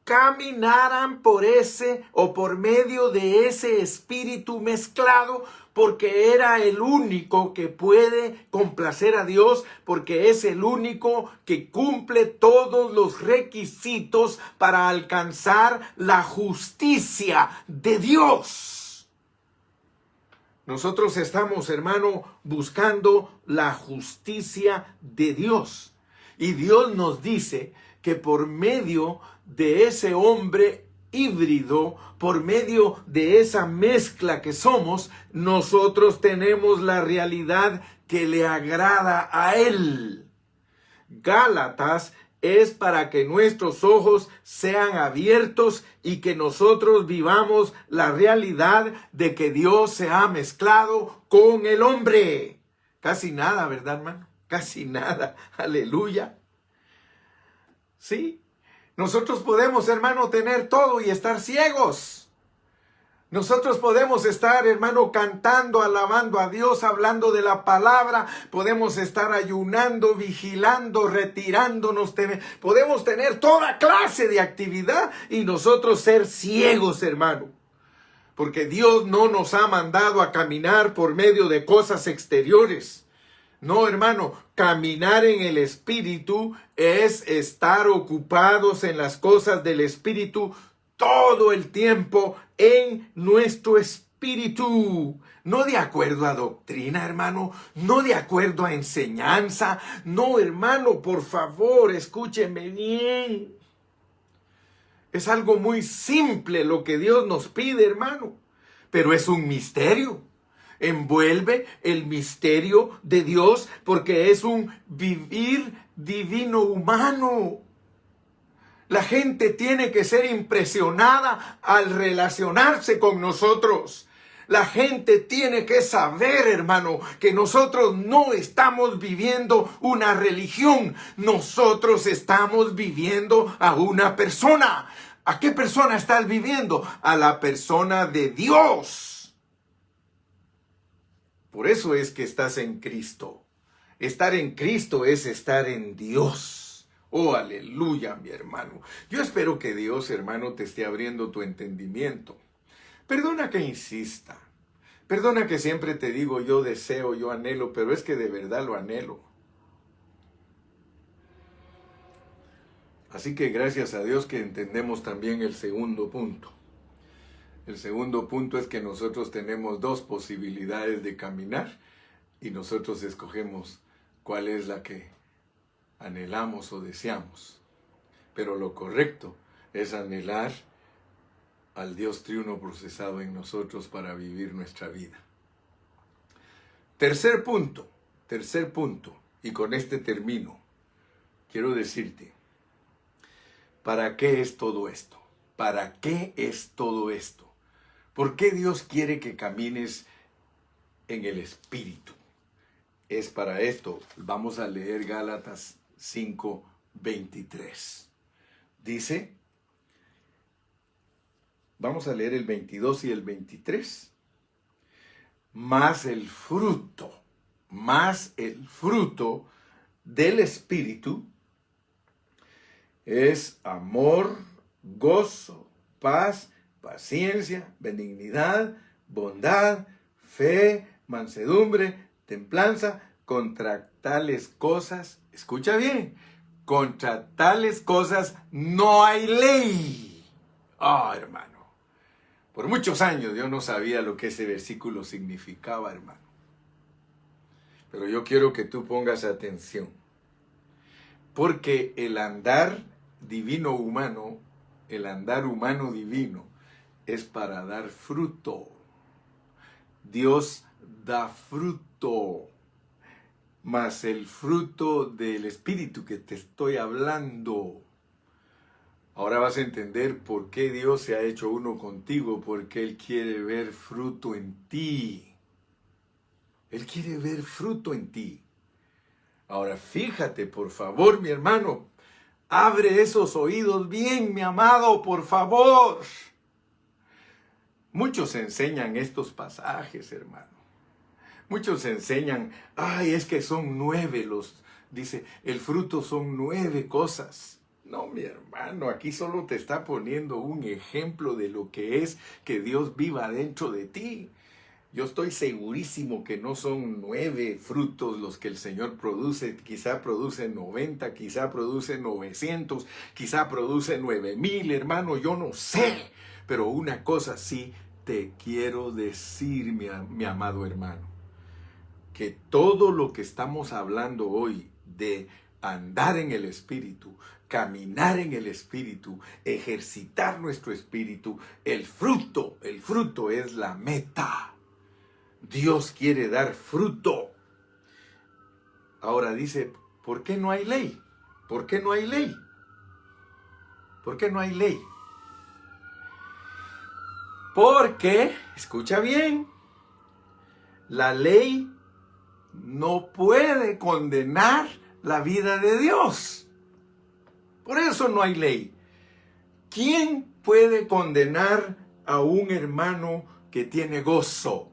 caminaran por ese o por medio de ese espíritu mezclado, porque era el único que puede complacer a Dios, porque es el único que cumple todos los requisitos para alcanzar la justicia de Dios. Nosotros estamos, hermano, buscando la justicia de Dios. Y Dios nos dice que por medio de ese hombre híbrido, por medio de esa mezcla que somos, nosotros tenemos la realidad que le agrada a Él. Gálatas es para que nuestros ojos sean abiertos y que nosotros vivamos la realidad de que Dios se ha mezclado con el hombre. Casi nada, ¿verdad, hermano? Casi nada. Aleluya. Sí. Nosotros podemos, hermano, tener todo y estar ciegos. Nosotros podemos estar, hermano, cantando, alabando a Dios, hablando de la palabra. Podemos estar ayunando, vigilando, retirándonos. Podemos tener toda clase de actividad y nosotros ser ciegos, hermano. Porque Dios no nos ha mandado a caminar por medio de cosas exteriores. No, hermano, caminar en el Espíritu es estar ocupados en las cosas del Espíritu todo el tiempo en nuestro espíritu. No de acuerdo a doctrina, hermano, no de acuerdo a enseñanza. No, hermano, por favor, escúcheme bien. Es algo muy simple lo que Dios nos pide, hermano, pero es un misterio. Envuelve el misterio de Dios porque es un vivir divino humano. La gente tiene que ser impresionada al relacionarse con nosotros. La gente tiene que saber, hermano, que nosotros no estamos viviendo una religión. Nosotros estamos viviendo a una persona. ¿A qué persona estás viviendo? A la persona de Dios. Por eso es que estás en Cristo. Estar en Cristo es estar en Dios. Oh, aleluya, mi hermano. Yo espero que Dios, hermano, te esté abriendo tu entendimiento. Perdona que insista. Perdona que siempre te digo yo deseo, yo anhelo, pero es que de verdad lo anhelo. Así que gracias a Dios que entendemos también el segundo punto. El segundo punto es que nosotros tenemos dos posibilidades de caminar y nosotros escogemos cuál es la que anhelamos o deseamos. Pero lo correcto es anhelar al Dios triuno procesado en nosotros para vivir nuestra vida. Tercer punto, y con este termino, quiero decirte, ¿para qué es todo esto? ¿Para qué es todo esto? ¿Por qué Dios quiere que camines en el Espíritu? Es para esto. Vamos a leer Gálatas 5:23. Dice, vamos a leer el 22 y el 23. Más el fruto del Espíritu es amor, gozo, paz, paciencia, benignidad, bondad, fe, mansedumbre, templanza. Contra tales cosas, escucha bien, contra tales cosas no hay ley. Hermano, por muchos años yo no sabía lo que ese versículo significaba, hermano. Pero yo quiero que tú pongas atención, porque el andar divino humano, el andar humano divino, es para dar fruto. Dios da fruto, mas el fruto del Espíritu que te estoy hablando. Ahora vas a entender por qué Dios se ha hecho uno contigo, porque Él quiere ver fruto en ti. Él quiere ver fruto en ti. Ahora fíjate, por favor, mi hermano, abre esos oídos bien, mi amado, por favor. Muchos enseñan estos pasajes, hermano. Muchos enseñan, es que son 9 dice, el fruto son 9 cosas. No, mi hermano, aquí solo te está poniendo un ejemplo de lo que es que Dios viva dentro de ti. Yo estoy segurísimo que no son 9 frutos los que el Señor produce. Quizá produce 90, quizá produce 900, quizá produce 9,000, hermano, yo no sé. Pero una cosa sí te quiero decir, mi amado hermano, que todo lo que estamos hablando hoy de andar en el Espíritu, caminar en el Espíritu, ejercitar nuestro Espíritu, el fruto es la meta. Dios quiere dar fruto. Ahora dice, ¿por qué no hay ley? ¿Por qué no hay ley? ¿Por qué no hay ley? Porque, escucha bien, la ley no puede condenar la vida de Dios. Por eso no hay ley. ¿Quién puede condenar a un hermano que tiene gozo?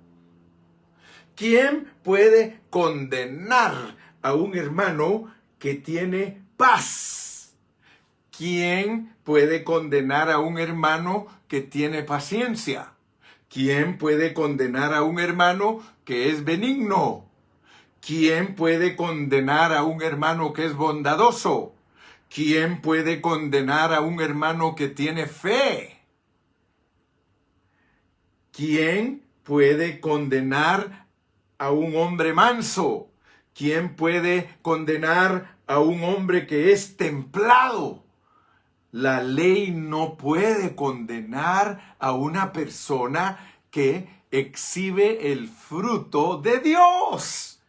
¿Quién puede condenar a un hermano que tiene paz? ¿Quién puede condenar a un hermano que tiene paciencia? ¿Quién puede condenar a un hermano que es benigno? ¿Quién puede condenar a un hermano que es bondadoso? ¿Quién puede condenar a un hermano que tiene fe? ¿Quién puede condenar a un hombre manso? ¿Quién puede condenar a un hombre que es templado? La ley no puede condenar a una persona que exhibe el fruto de Dios.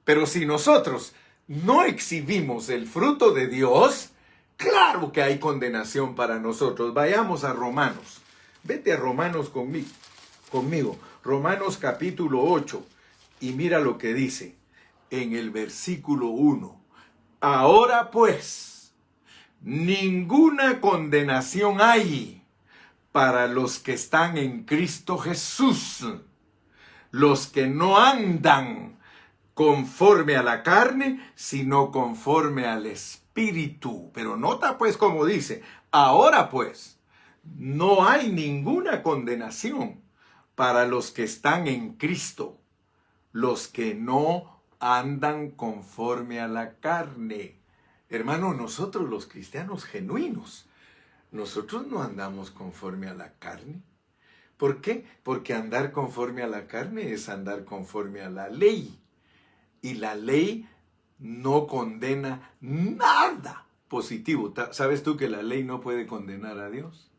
Pero si nosotros no exhibimos el fruto de Dios, claro que hay condenación para nosotros. Vayamos a Romanos. Vete a Romanos conmigo. Romanos capítulo 8. Y mira lo que dice en el versículo 1. Ahora pues, ninguna condenación hay para los que están en Cristo Jesús, los que no andan conforme a la carne, sino conforme al Espíritu. Pero nota pues como dice, ahora pues, no hay ninguna condenación para los que están en Cristo, los que no andan conforme a la carne. Hermano, nosotros los cristianos genuinos, nosotros no andamos conforme a la carne. ¿Por qué? Porque andar conforme a la carne es andar conforme a la ley. Y la ley no condena nada positivo. ¿Sabes tú que la ley no puede condenar a Dios?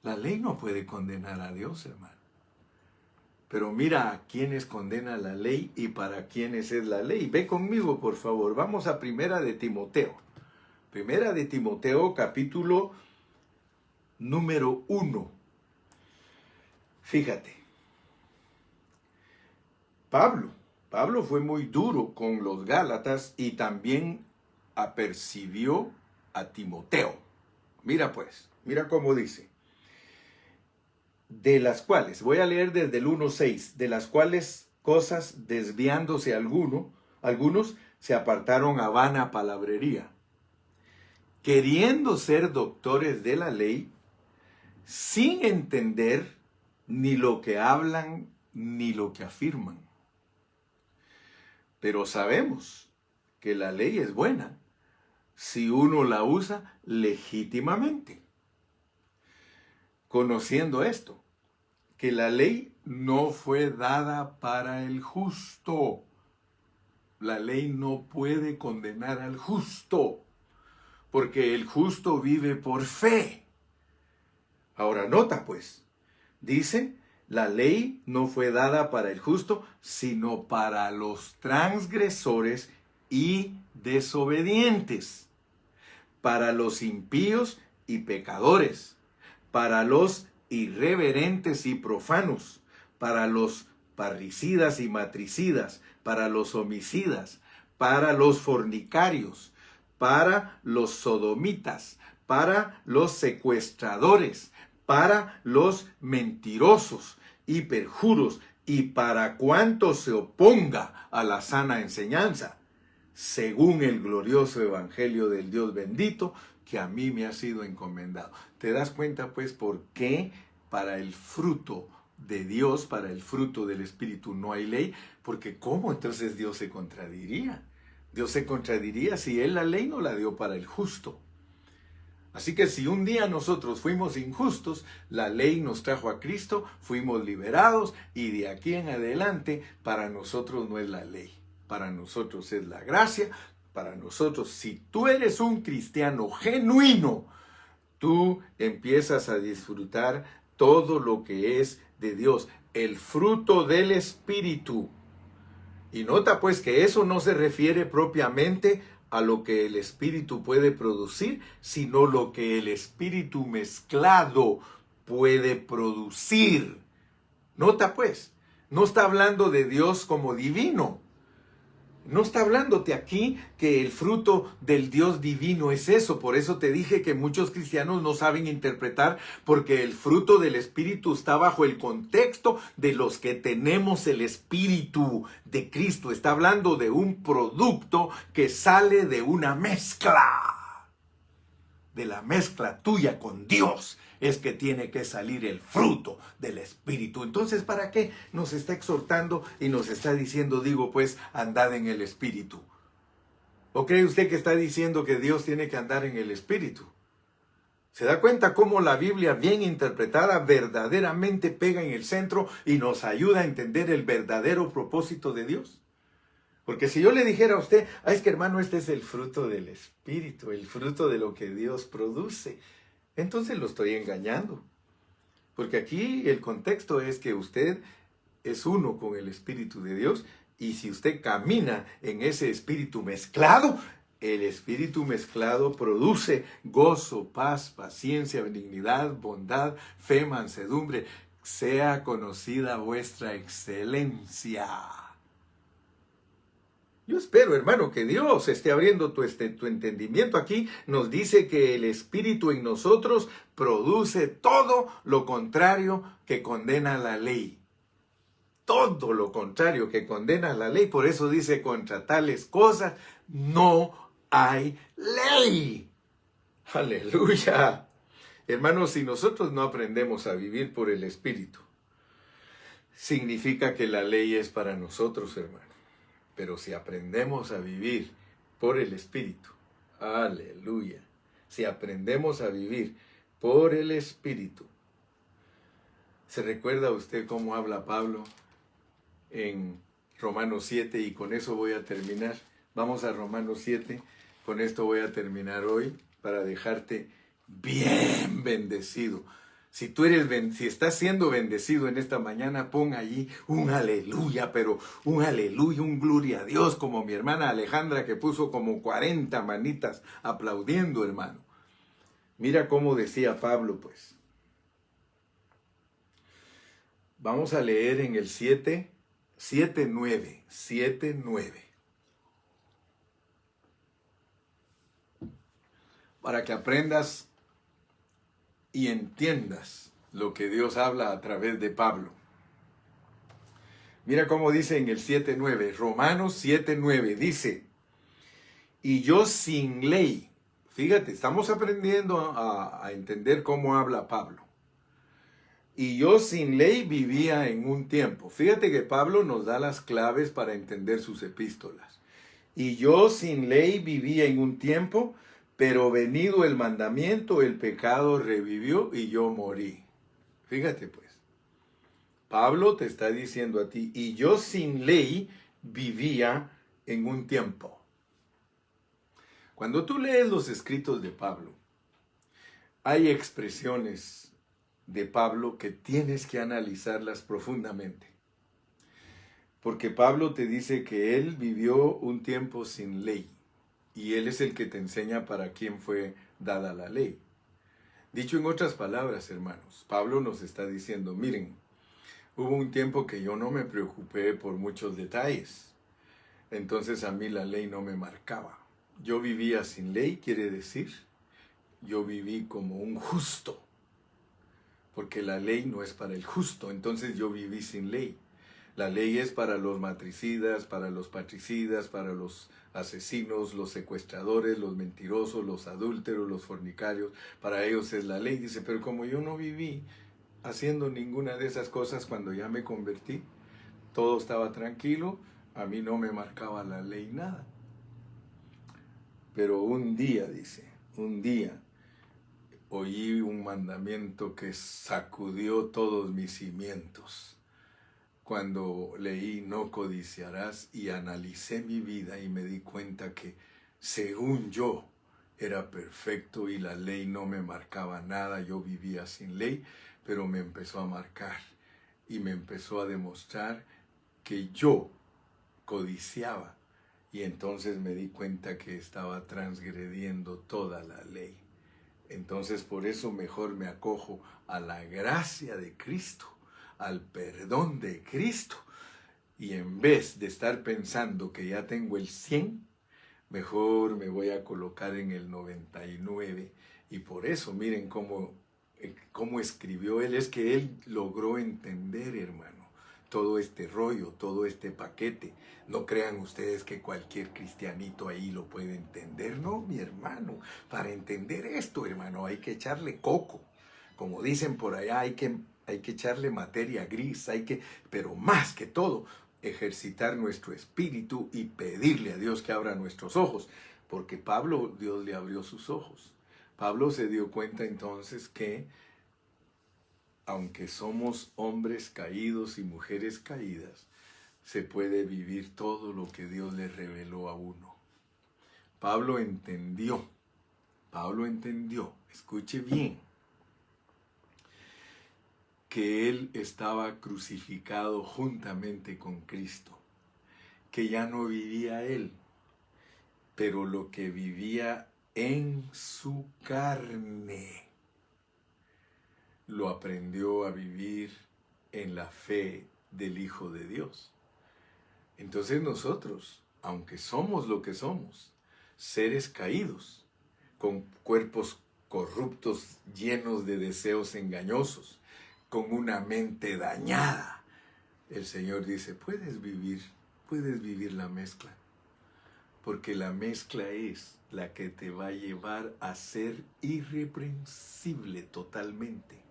La ley no puede condenar a Dios, hermano. Pero mira a quiénes condena la ley y para quiénes es la ley. Ve conmigo, por favor. Vamos a Primera de Timoteo. Primera de Timoteo, capítulo número 1. Fíjate. Pablo fue muy duro con los Gálatas y también apercibió a Timoteo. Mira pues, mira cómo dice. De las cuales, voy a leer desde el 1:6, de las cuales cosas desviándose algunos se apartaron a vana palabrería, queriendo ser doctores de la ley, sin entender ni lo que hablan ni lo que afirman. Pero sabemos que la ley es buena si uno la usa legítimamente. Conociendo esto, que la ley no fue dada para el justo. La ley no puede condenar al justo, porque el justo vive por fe. Ahora nota pues, dice, la ley no fue dada para el justo, sino para los transgresores y desobedientes, para los impíos y pecadores, para los irreverentes y profanos, para los parricidas y matricidas, para los homicidas, para los fornicarios, para los sodomitas, para los secuestradores, para los mentirosos y perjuros, y para cuanto se oponga a la sana enseñanza, según el glorioso evangelio del Dios bendito, que a mí me ha sido encomendado. ¿Te das cuenta pues por qué para el fruto de Dios, para el fruto del Espíritu no hay ley, porque ¿cómo entonces Dios se contradiría? Dios se contradiría si Él la ley no la dio para el justo. Así que si un día nosotros fuimos injustos, la ley nos trajo a Cristo, fuimos liberados y de aquí en adelante para nosotros no es la ley, para nosotros es la gracia, para nosotros si tú eres un cristiano genuino, tú empiezas a disfrutar todo lo que es de Dios, el fruto del Espíritu. Y nota pues que eso no se refiere propiamente a lo que el Espíritu puede producir, sino lo que el Espíritu mezclado puede producir. Nota pues, no está hablando de Dios como divino. No está hablándote aquí que el fruto del Dios divino es eso. Por eso te dije que muchos cristianos no saben interpretar, porque el fruto del Espíritu está bajo el contexto de los que tenemos el Espíritu de Cristo. Está hablando de un producto que sale de una mezcla. De la mezcla tuya con Dios es que tiene que salir el fruto del Espíritu. Entonces, ¿para qué nos está exhortando y nos está diciendo, digo pues, andad en el Espíritu? ¿O cree usted que está diciendo que Dios tiene que andar en el Espíritu? ¿Se da cuenta cómo la Biblia bien interpretada verdaderamente pega en el centro y nos ayuda a entender el verdadero propósito de Dios? Porque si yo le dijera a usted, es que hermano, este es el fruto del Espíritu, el fruto de lo que Dios produce, entonces lo estoy engañando. Porque aquí el contexto es que usted es uno con el Espíritu de Dios, y si usted camina en ese Espíritu mezclado, el Espíritu mezclado produce gozo, paz, paciencia, benignidad, bondad, fe, mansedumbre. Sea conocida vuestra excelencia. Yo espero, hermano, que Dios esté abriendo tu entendimiento. Aquí nos dice que el Espíritu en nosotros produce todo lo contrario que condena la ley. Todo lo contrario que condena la ley. Por eso dice, contra tales cosas no hay ley. Aleluya. Hermanos, si nosotros no aprendemos a vivir por el Espíritu, significa que la ley es para nosotros, hermano. Pero si aprendemos a vivir por el Espíritu, aleluya, si aprendemos a vivir por el Espíritu, ¿se recuerda usted cómo habla Pablo en Romanos 7? Y con eso voy a terminar. Vamos a Romanos 7, con esto voy a terminar hoy para dejarte bien bendecido. Si si estás siendo bendecido en esta mañana, pon allí un aleluya, pero un aleluya, un gloria a Dios, como mi hermana Alejandra que puso como 40 manitas aplaudiendo, hermano. Mira cómo decía Pablo, pues. Vamos a leer en el 7:9. Para que aprendas y entiendas lo que Dios habla a través de Pablo. Mira cómo dice en el 7:9, Romanos 7:9, dice, y yo sin ley, fíjate, estamos aprendiendo a entender cómo habla Pablo. Y yo sin ley vivía en un tiempo. Fíjate que Pablo nos da las claves para entender sus epístolas. Y yo sin ley vivía en un tiempo, pero venido el mandamiento, el pecado revivió y yo morí. Fíjate pues, Pablo te está diciendo a ti, y yo sin ley vivía en un tiempo. Cuando tú lees los escritos de Pablo, hay expresiones de Pablo que tienes que analizarlas profundamente. Porque Pablo te dice que él vivió un tiempo sin ley. Y él es el que te enseña para quién fue dada la ley. Dicho en otras palabras, hermanos, Pablo nos está diciendo, miren, hubo un tiempo que yo no me preocupé por muchos detalles. Entonces a mí la ley no me marcaba. Yo vivía sin ley, quiere decir, yo viví como un justo. Porque la ley no es para el justo, entonces yo viví sin ley. La ley es para los matricidas, para los patricidas, para los asesinos, los secuestradores, los mentirosos, los adúlteros, los fornicarios. Para ellos es la ley. Dice, pero como yo no viví haciendo ninguna de esas cosas cuando ya me convertí. Todo estaba tranquilo, a mí no me marcaba la ley nada. Pero un día, dice, un día oí un mandamiento que sacudió todos mis cimientos. Cuando leí no codiciarás y analicé mi vida y me di cuenta que según yo era perfecto y la ley no me marcaba nada, yo vivía sin ley, pero me empezó a marcar y me empezó a demostrar que yo codiciaba y entonces me di cuenta que estaba transgrediendo toda la ley. Entonces por eso mejor me acojo a la gracia de Cristo, al perdón de Cristo. Y en vez de estar pensando que ya tengo el 100, mejor me voy a colocar en el 99. Y por eso miren cómo escribió él. Es que él logró entender, hermano, todo este rollo, todo este paquete. No crean ustedes que cualquier cristianito ahí lo puede entender. No, mi hermano, para entender esto, hermano, hay que echarle coco. Como dicen por allá, hay que echarle materia gris, pero más que todo, ejercitar nuestro espíritu y pedirle a Dios que abra nuestros ojos. Porque Pablo, Dios le abrió sus ojos. Pablo se dio cuenta entonces que aunque somos hombres caídos y mujeres caídas, se puede vivir todo lo que Dios le reveló a uno. Pablo entendió, escuche bien, que él estaba crucificado juntamente con Cristo, que ya no vivía él, pero lo que vivía en su carne, lo aprendió a vivir en la fe del Hijo de Dios. Entonces nosotros, aunque somos lo que somos, seres caídos, con cuerpos corruptos, llenos de deseos engañosos, con una mente dañada, el Señor dice, puedes vivir la mezcla, porque la mezcla es la que te va a llevar a ser irreprensible totalmente.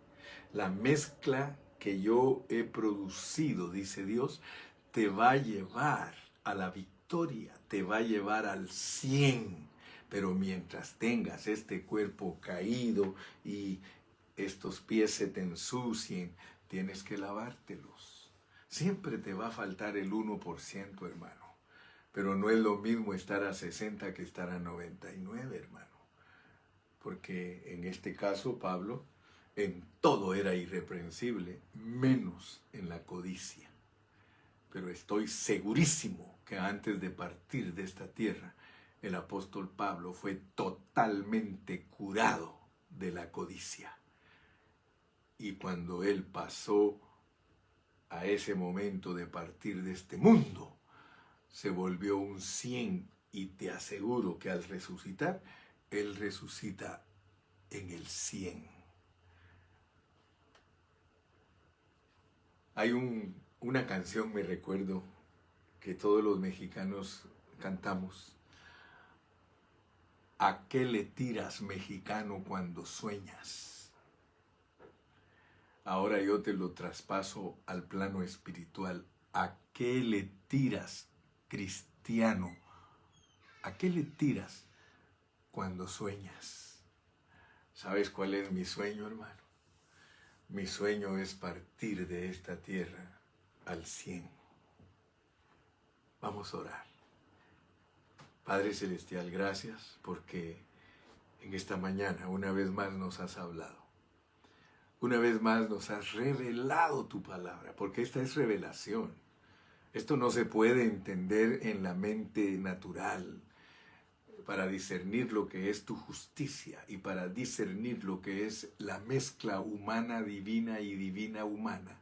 La mezcla que yo he producido, dice Dios, te va a llevar a la victoria, te va a llevar al 100. Pero mientras tengas este cuerpo caído y estos pies se te ensucien, tienes que lavártelos. Siempre te va a faltar el 1%, hermano. Pero no es lo mismo estar a 60 que estar a 99, hermano. Porque en este caso, Pablo, en todo era irreprensible, menos en la codicia. Pero estoy segurísimo que antes de partir de esta tierra, el apóstol Pablo fue totalmente curado de la codicia. Y cuando él pasó a ese momento de partir de este mundo, se volvió un 100 y te aseguro que al resucitar, él resucita en el 100. Hay una canción, me recuerdo, que todos los mexicanos cantamos. ¿A qué le tiras, mexicano, cuando sueñas? Ahora yo te lo traspaso al plano espiritual. ¿A qué le tiras, cristiano? ¿A qué le tiras cuando sueñas? ¿Sabes cuál es mi sueño, hermano? Mi sueño es partir de esta tierra al 100. Vamos a orar. Padre Celestial, gracias porque en esta mañana una vez más nos has hablado. Una vez más nos has revelado tu palabra, porque esta es revelación. Esto no se puede entender en la mente natural. Para discernir lo que es tu justicia y para discernir lo que es la mezcla humana divina y divina humana,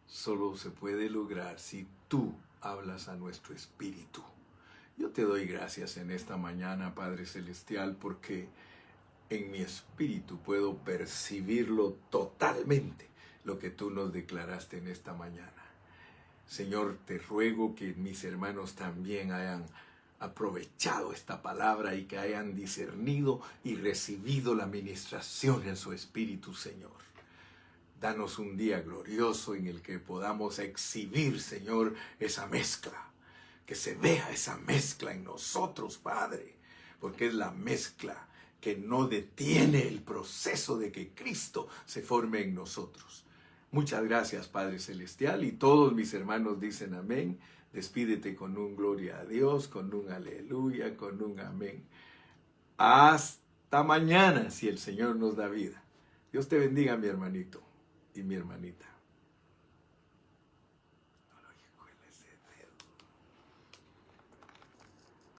solo se puede lograr si tú hablas a nuestro espíritu. Yo te doy gracias en esta mañana, Padre Celestial, porque en mi espíritu puedo percibirlo totalmente, lo que tú nos declaraste en esta mañana. Señor, te ruego que mis hermanos también hayan aprovechado esta palabra y que hayan discernido y recibido la ministración en su espíritu, Señor. Danos un día glorioso en el que podamos exhibir, Señor, esa mezcla. Que se vea esa mezcla en nosotros, Padre, porque es la mezcla que no detiene el proceso de que Cristo se forme en nosotros. Muchas gracias, Padre Celestial, y todos mis hermanos dicen amén. Despídete con un gloria a Dios, con un aleluya, con un amén. Hasta mañana, si el Señor nos da vida. Dios te bendiga, mi hermanito y mi hermanita.